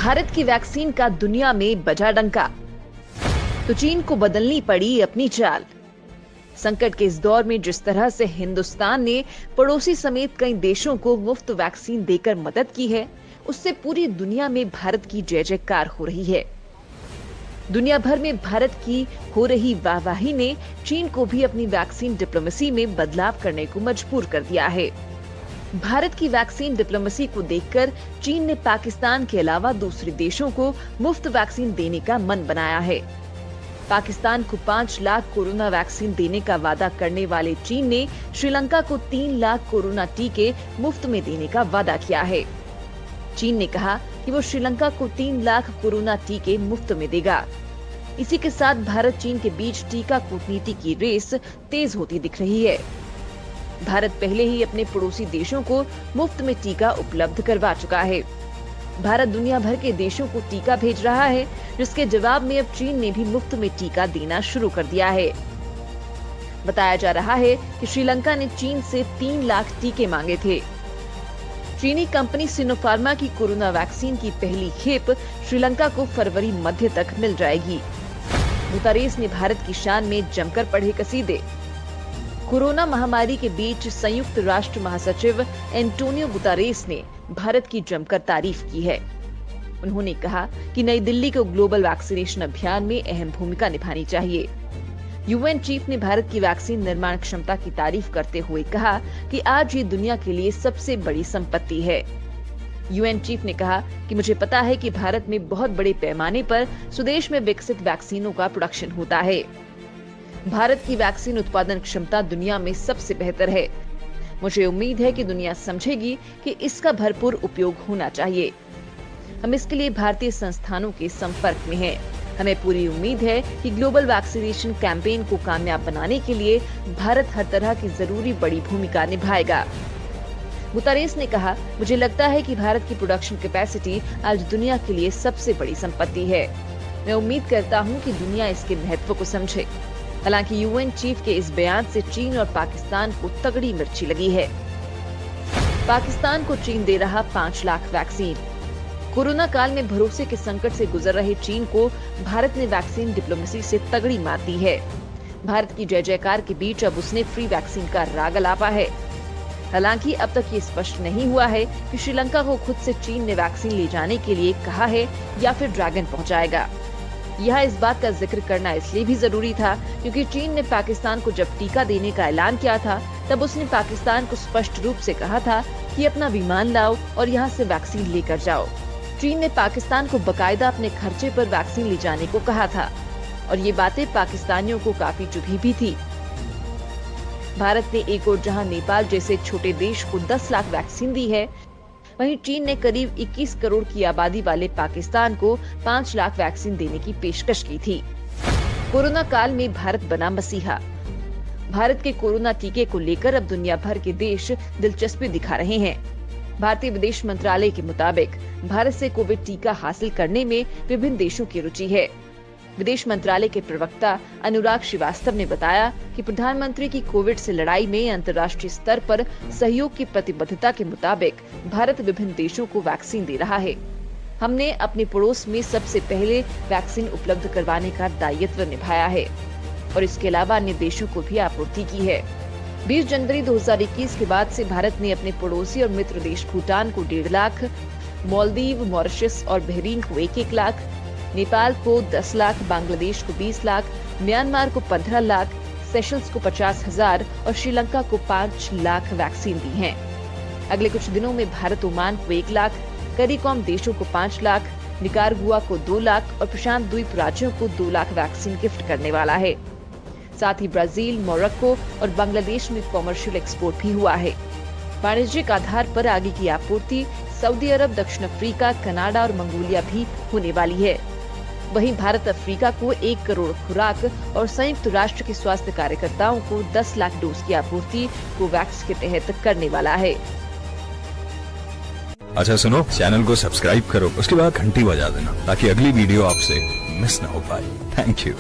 भारत की वैक्सीन का दुनिया में बजा डंका, तो चीन को बदलनी पड़ी अपनी चाल। संकट के इस दौर में जिस तरह से हिंदुस्तान ने पड़ोसी समेत कई देशों को मुफ्त वैक्सीन देकर मदद की है, उससे पूरी दुनिया में भारत की जय जयकार हो रही है। दुनिया भर में भारत की हो रही वाहवाही ने चीन को भी अपनी वैक्सीन डिप्लोमेसी में बदलाव करने को मजबूर कर दिया है। भारत की वैक्सीन डिप्लोमेसी को देखकर चीन ने पाकिस्तान के अलावा दूसरे देशों को मुफ्त वैक्सीन देने का मन बनाया है। पाकिस्तान को 5 लाख कोरोना वैक्सीन देने का वादा करने वाले चीन ने श्रीलंका को 3 लाख कोरोना टीके मुफ्त में देने का वादा किया है। चीन ने कहा कि वो श्रीलंका को 3 लाख कोरोना टीके मुफ्त में देगा। इसी के साथ भारत चीन के बीच टीका कूटनीति की रेस तेज होती दिख रही है। भारत पहले ही अपने पड़ोसी देशों को मुफ्त में टीका उपलब्ध करवा चुका है। भारत दुनिया भर के देशों को टीका भेज रहा है, जिसके जवाब में अब चीन ने भी मुफ्त में टीका देना शुरू कर दिया है। बताया जा रहा है कि श्रीलंका ने चीन से 3 लाख टीके मांगे थे। चीनी कंपनी सिनोफार्मा की कोरोना वैक्सीन की पहली खेप श्रीलंका को फरवरी मध्य तक मिल जाएगी। गुतारेस ने भारत की शान में जमकर पढ़े कसीदे। कोरोना महामारी के बीच संयुक्त राष्ट्र महासचिव एंटोनियो गुतारेस ने भारत की जमकर तारीफ की है। उन्होंने कहा कि नई दिल्ली को ग्लोबल वैक्सीनेशन अभियान में अहम भूमिका निभानी चाहिए। यूएन चीफ ने भारत की वैक्सीन निर्माण क्षमता की तारीफ करते हुए कहा कि आज ये दुनिया के लिए सबसे बड़ी संपत्ति है। यूएन चीफ ने कहा कि मुझे पता है कि भारत में बहुत बड़े पैमाने पर स्वदेश में विकसित वैक्सीनों का प्रोडक्शन होता है। भारत की वैक्सीन उत्पादन क्षमता दुनिया में सबसे बेहतर है। मुझे उम्मीद है कि दुनिया समझेगी कि इसका भरपूर उपयोग होना चाहिए। हम इसके लिए भारतीय संस्थानों के संपर्क में हैं। हमें पूरी उम्मीद है कि ग्लोबल वैक्सीनेशन कैंपेन को कामयाब बनाने के लिए भारत हर तरह की जरूरी बड़ी भूमिका निभाएगा। गुतारेस ने कहा, मुझे लगता है कि भारत की प्रोडक्शन कैपेसिटी आज दुनिया के लिए सबसे बड़ी संपत्ति है। मैं उम्मीद करता हूं कि दुनिया इसके महत्व को समझे। हालांकि यूएन चीफ के इस बयान से चीन और पाकिस्तान को तगड़ी मिर्ची लगी है। पाकिस्तान को चीन दे रहा 5 लाख वैक्सीन। कोरोना काल में भरोसे के संकट से गुजर रहे चीन को भारत ने वैक्सीन डिप्लोमेसी से तगड़ी मात दी है। भारत की जय जयकार के बीच अब उसने फ्री वैक्सीन का राग अलापा है। हालांकि अब तक ये स्पष्ट नहीं हुआ है कि श्रीलंका को खुद से चीन ने वैक्सीन ले जाने के लिए कहा है या फिर ड्रैगन पहुंचाएगा। यहाँ इस बात का जिक्र करना इसलिए भी जरूरी था क्योंकि चीन ने पाकिस्तान को जब टीका देने का ऐलान किया था, तब उसने पाकिस्तान को स्पष्ट रूप से कहा था कि अपना विमान लाओ और यहाँ से वैक्सीन लेकर जाओ। चीन ने पाकिस्तान को बकायदा अपने खर्चे पर वैक्सीन ले जाने को कहा था और ये बातें पाकिस्तानियों को काफी चुभी भी थी। भारत ने एक और जहां नेपाल जैसे छोटे देश को 10 लाख वैक्सीन दी है, वहीं चीन ने करीब 21 करोड़ की आबादी वाले पाकिस्तान को 5 लाख वैक्सीन देने की पेशकश की थी। कोरोना काल में भारत बना मसीहा। भारत के कोरोना टीके को लेकर अब दुनिया भर के देश दिलचस्पी दिखा रहे हैं। भारतीय विदेश मंत्रालय के मुताबिक भारत से कोविड टीका हासिल करने में विभिन्न देशों की रुचि है। विदेश मंत्रालय के प्रवक्ता अनुराग श्रीवास्तव ने बताया कि प्रधानमंत्री की कोविड से लड़ाई में अंतर्राष्ट्रीय स्तर पर सहयोग की प्रतिबद्धता के मुताबिक भारत विभिन्न देशों को वैक्सीन दे रहा है। हमने अपने पड़ोस में सबसे पहले वैक्सीन उपलब्ध करवाने का दायित्व निभाया है और इसके अलावा अन्य देशों को भी आपूर्ति की है। 20 जनवरी 2021 के बाद से भारत ने अपने पड़ोसी और मित्र देश भूटान को 1.5 लाख, मालदीव, मॉरिशस और बहरीन को 1-1 लाख, नेपाल को 10 लाख, बांग्लादेश को 20 लाख, म्यांमार को 15 लाख, सेशल्स को 50,000 और श्रीलंका को 5 लाख वैक्सीन दी हैं। अगले कुछ दिनों में भारत ओमान को 1 लाख, करीकॉम देशों को 5 लाख, निकारागुआ को 2 लाख और प्रशांत द्वीप राज्यों को 2 लाख वैक्सीन गिफ्ट करने वाला है। साथ ही ब्राजील, मोरक्को और बांग्लादेश में कॉमर्शियल एक्सपोर्ट भी हुआ है। वाणिज्यिक आधार पर आगे की आपूर्ति सऊदी अरब, दक्षिण अफ्रीका, कनाडा और मंगोलिया भी होने वाली है। वहीं भारत अफ्रीका को 1 करोड़ खुराक और संयुक्त राष्ट्र के स्वास्थ्य कार्यकर्ताओं को 10 लाख डोज की आपूर्ति कोवैक्स के तहत करने वाला है। अच्छा सुनो, चैनल को सब्सक्राइब करो, उसके बाद घंटी बजा देना ताकि अगली वीडियो आपसे मिस ना हो पाए। Thank you.